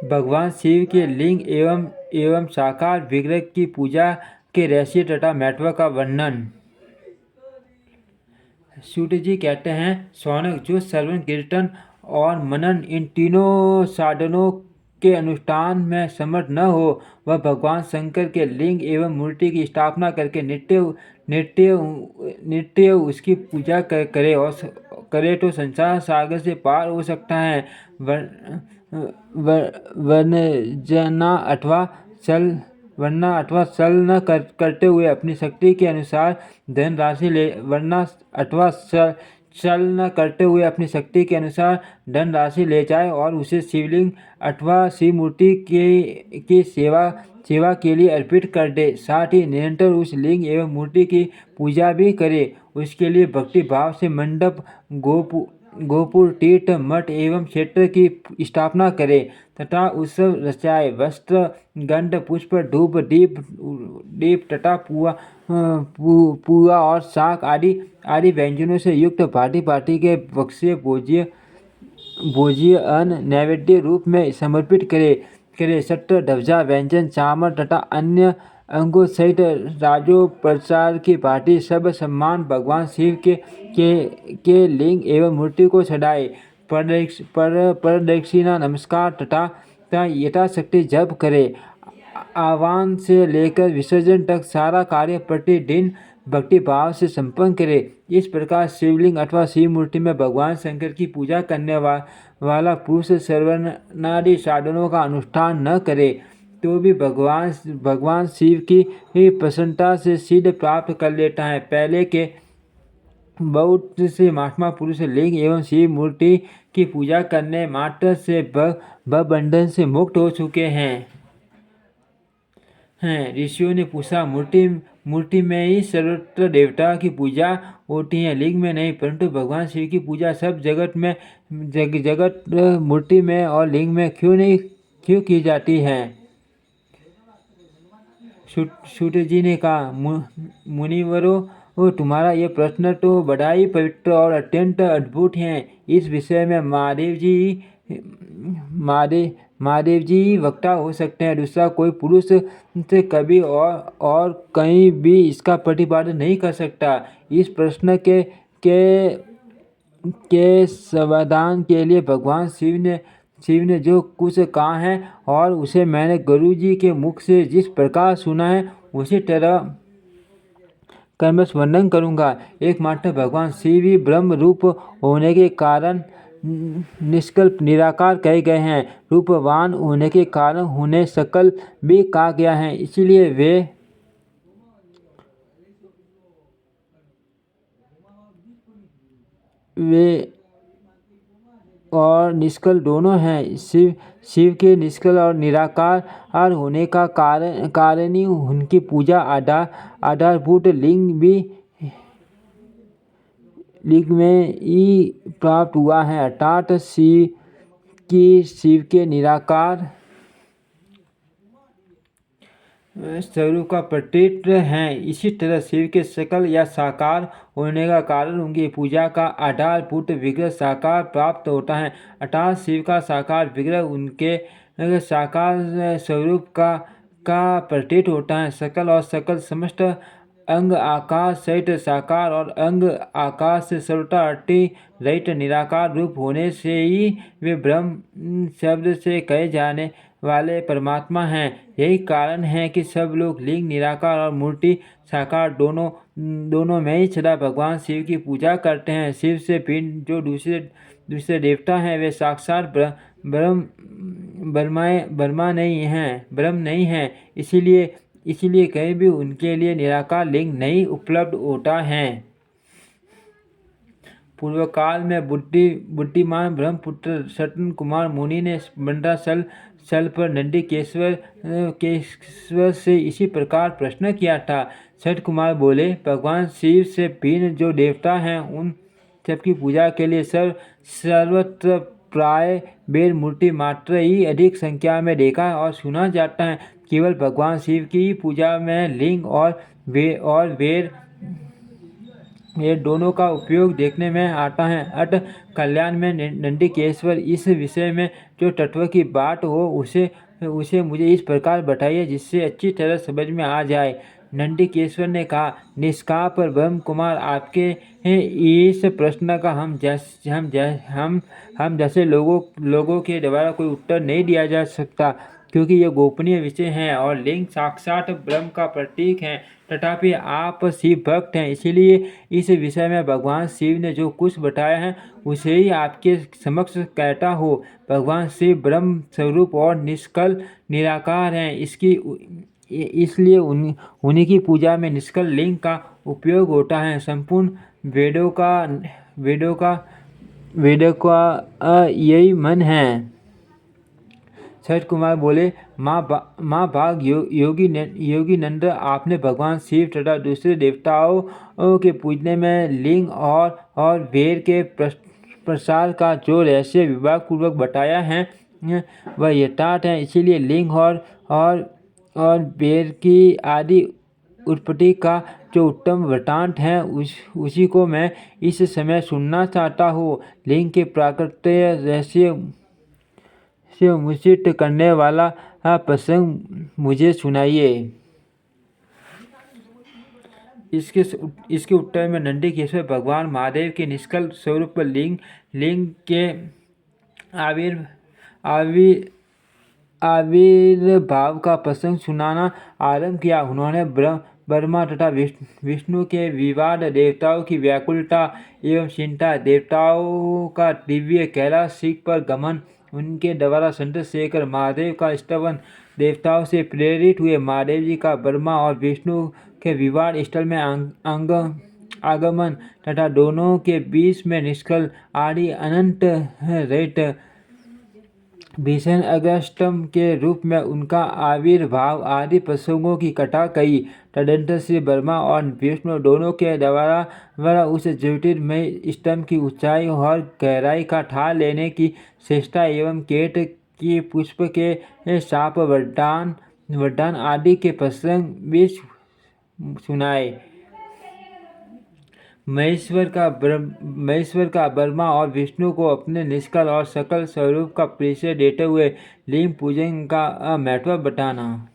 भगवान शिव के लिंग एवं साकार विग्रह की पूजा के रहस्य तथा महत्व का वर्णन। सूत जी कहते हैं, शौनक, जो श्रवण, कीर्तन और मनन इन तीनों साधनों के अनुष्ठान में समर्थ न हो, वह भगवान शंकर के लिंग एवं मूर्ति की स्थापना करके नित्य नित्य नित्य उसकी पूजा करे तो संसार सागर से पार हो सकता है। वरना अथवा चल करते हुए अपनी शक्ति के अनुसार धनराशि ले वरना अथवा छल न करते हुए अपनी शक्ति के अनुसार धनराशि ले जाए और उसे शिवलिंग अथवा शिव मूर्ति की सेवा के लिए अर्पित कर दे। साथ ही निरंतर उस लिंग एवं मूर्ति की पूजा भी करे। उसके लिए भक्ति भाव से मंडप, गोपुर, तीर्थ, मठ एवं क्षेत्र की स्थापना करे तथा उत्सव रचाए। वस्त्र, गंध, पुष्प, धूप, दीप तथा पुआ और शाक आदि व्यंजनों से युक्त भांति भांति के भक्ष्य भोज्य अन्न नैवेद्य रूप में समर्पित करे। सत्र, ध्वजा, व्यंजन, चावल तथा अन्य अंगों सहित राजोपचार की भांति सब सम्मान भगवान शिव के लिंग एवं मूर्ति को चढ़ाए। प्रदक्षिणा, नमस्कार तथा यथाशक्ति जप करे। आह्वान से लेकर विसर्जन तक सारा कार्य प्रतिदिन भक्ति भाव से संपन्न करे। इस प्रकार शिवलिंग अथवा शिव मूर्ति में भगवान शंकर की पूजा करने वाला पुरुष श्रवणादि साधनों का अनुष्ठान न करे तो भी भगवान शिव की प्रसन्नता से सिद्ध प्राप्त कर लेता है। पहले के बहुत से महात्मा पुरुष लिंग एवं शिव मूर्ति की पूजा करने मात्र से भवबंधन से मुक्त हो चुके हैं। ऋषियों ने पूछा, मूर्ति में ही सर्वत्र देवता की पूजा होती है, लिंग में नहीं, परंतु भगवान शिव की पूजा सब जगत मूर्ति में और लिंग में क्यों की जाती है? सूत जी ने कहा, मुनिवरों, तुम्हारा यह प्रश्न तो बड़ा ही पवित्र और अत्यंत अद्भुत है। इस विषय में महादेव जी वक्ता हो सकते हैं। दूसरा कोई पुरुष से कभी और कहीं भी इसका प्रतिपादन नहीं कर सकता। इस प्रश्न के समाधान के लिए भगवान शिव ने जो कुछ कहा है और उसे मैंने गुरु जी के मुख से जिस प्रकार सुना है उसी तरह कर्मश वर्णन करूँगा। एकमात्र भगवान शिव ही ब्रह्म रूप होने के कारण निष्कल्प निराकार कहे गए हैं। रूपवान होने के कारण उन्हें सकल भी कहा गया है। इसलिए वे और निष्कल दोनों हैं। शिव के निष्कल और निराकार होने का कारण ही उनकी पूजा आधारभूत लिंग में ही प्राप्त हुआ है, अर्थात शिव के निराकार स्वरूप का प्रतीक हैं। इसी तरह शिव के सकल या साकार होने का कारण उनकी पूजा का आधारभूत विग्रह साकार प्राप्त होता है, अर्थात शिव का साकार विग्रह उनके साकार स्वरूप का प्रतीक होता है। सकल और सकल समस्त अंग आकाश सहित साकार और अंग आकाश से सर्वथा रहित निराकार रूप होने से ही वे ब्रह्म शब्द से कहे जाने वाले परमात्मा हैं। यही कारण है कि सब लोग लिंग निराकार और मूर्ति साकार दोनों में ही सदा भगवान शिव की पूजा करते हैं। शिव से भिन्न जो दूसरे देवता हैं वे साक्षात ब्रह्म नहीं हैं। इसीलिए कहीं भी उनके लिए निराकार लिंग नहीं उपलब्ध होता है। पूर्व काल में बुद्धिमान ब्रह्मपुत्र सतन कुमार मुनि ने मंदराचल पर नंदी केश्वर से इसी प्रकार प्रश्न किया था। सत कुमार बोले, भगवान शिव से भिन्न जो देवता हैं उन सबकी पूजा के लिए सर्वत्र प्राय वेद मूर्ति मात्र ही अधिक संख्या में देखा और सुना जाता है। केवल भगवान शिव की पूजा में लिंग और ये दोनों का उपयोग देखने में आता है। अट कल्याण में नंदिकेश्वर इस विषय में जो तत्व की बात हो उसे उसे मुझे इस प्रकार बताइए जिससे अच्छी तरह समझ में आ जाए। नंदिकेश्वर ने कहा, निष्काम ब्रह्म कुमार, आपके इस प्रश्न का हम जैसे लोगों के द्वारा कोई उत्तर नहीं दिया जा सकता, क्योंकि यह गोपनीय विषय है और लिंग साक्षात ब्रह्म का प्रतीक है। तथापि आप शिव भक्त हैं, इसीलिए इस विषय में भगवान शिव ने जो कुछ बताया है उसे ही आपके समक्ष कहता हो। भगवान शिव ब्रह्म स्वरूप और निष्कल निराकार हैं, इसलिए उन्हीं की पूजा में निष्कल लिंग का उपयोग होता है। संपूर्ण वेदों का यही मन है। सच कुमार बोले, माँ भाग योगी नंद, आपने भगवान शिव तथा दूसरे देवताओं के पूजने में लिंग और वेद के प्रसार का जो रहस्य विभाग पूर्वक बताया है वह यथार्थ है। इसीलिए लिंग और वेद की आदि उत्पत्ति का जो उत्तम वृत्तांत है उसी को मैं इस समय सुनना चाहता हूँ। लिंग के प्राकृत्य रहस्य से मूर्छित करने वाला प्रसंग मुझे सुनाइए। इसके उत्तर में नंदिकेश्वर भगवान महादेव के निष्कल स्वरूप लिंग के आविर्भाव का प्रसंग सुनाना आरंभ किया। उन्होंने ब्रह्मा तथा विष्णु के विवाद, देवताओं की व्याकुलता एवं चिंता, देवताओं का दिव्य कैलाश शिख पर गमन, उनके द्वारा चंद्रशेखर महादेव का स्तवन, देवताओं से प्रेरित हुए महादेव जी का ब्रह्मा और विष्णु के विवाद स्थल में आगमन तथा दोनों के बीच में निष्कल आदि अनंत रहित भीषण अगस्त्यम के रूप में उनका आविर्भाव आदि प्रसंगों की कथा कही। तदनंतर श्री ब्रह्मा और विष्णु दोनों के द्वारा उस ज्योतिर्मय स्तंभ की ऊंचाई और गहराई का ठान लेने की चेष्टा एवं केत की पुष्प के शाप वरदान आदि के प्रसंग भी सुनाए। महेश्वर का ब्रह्मा और विष्णु को अपने निष्कल और सकल स्वरूप का परिचय देते हुए लिंग पूजन का महत्व बताना।